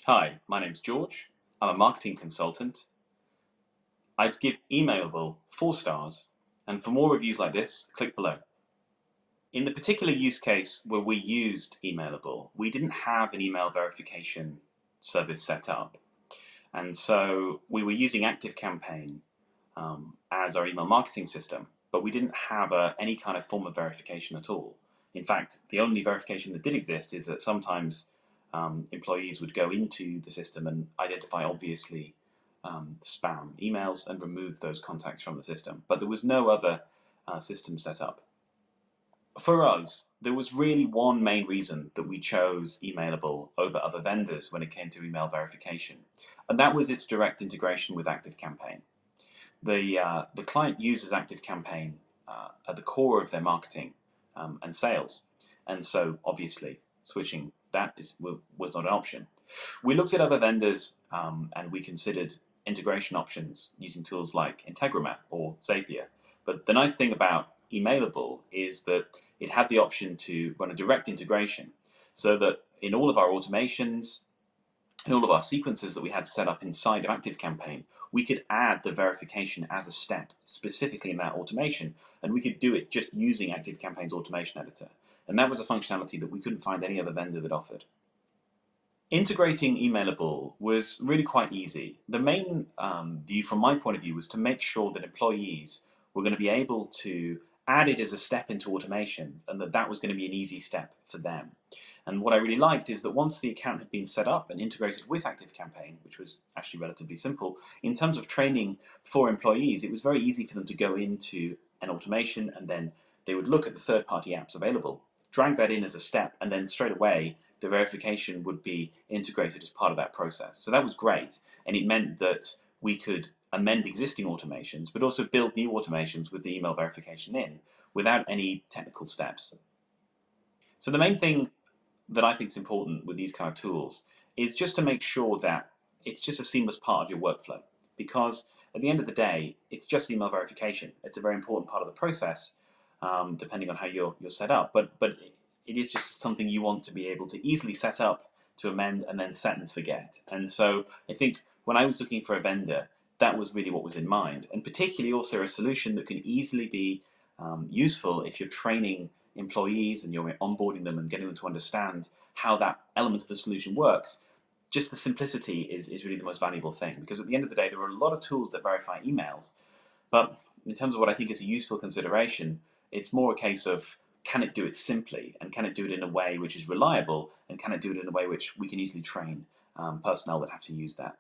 Hi, my name's George. I'm a marketing consultant. I'd give Emailable 4 stars, and for more reviews like this, click below. In the particular use case where we used Emailable, we didn't have an email verification service set up, and so we were using ActiveCampaign as our email marketing system, but we didn't have any kind of form of verification at all. In fact, the only verification that did exist is that sometimes employees would go into the system and identify obviously spam emails and remove those contacts from the system. But there was no other system set up. For us, there was really one main reason that we chose Emailable over other vendors when it came to email verification, and that was its direct integration with ActiveCampaign. The client uses ActiveCampaign at the core of their marketing and sales, and so obviously switching that was not an option. We looked at other vendors and we considered integration options using tools like Integromat or Zapier. But the nice thing about Emailable is that it had the option to run a direct integration, so that in all of our automations, in all of our sequences that we had set up inside of ActiveCampaign, we could add the verification as a step specifically in that automation, and we could do it just using ActiveCampaign's automation editor. And that was a functionality that we couldn't find any other vendor that offered. Integrating Emailable was really quite easy. The main view from my point of view was to make sure that employees were going to be able to add it as a step into automations, and that was going to be an easy step for them. And what I really liked is that once the account had been set up and integrated with ActiveCampaign, which was actually relatively simple, in terms of training for employees, it was very easy for them to go into an automation and then they would look at the third-party apps available, drag that in as a step, and then straight away the verification would be integrated as part of that process. So that was great, and it meant that we could amend existing automations, but also build new automations with the email verification in without any technical steps. So the main thing that I think is important with these kind of tools is just to make sure that it's just a seamless part of your workflow, because at the end of the day, it's just email verification. It's a very important part of the process, depending on how you're set up. But it is just something you want to be able to easily set up, to amend, and then set and forget. And so I think when I was looking for a vendor, that was really what was in mind, and particularly also a solution that can easily be useful if you're training employees and you're onboarding them and getting them to understand how that element of the solution works. Just the simplicity is really the most valuable thing, because at the end of the day, there are a lot of tools that verify emails, but in terms of what I think is a useful consideration, it's more a case of, can it do it simply, and can it do it in a way which is reliable, and can it do it in a way which we can easily train personnel that have to use that.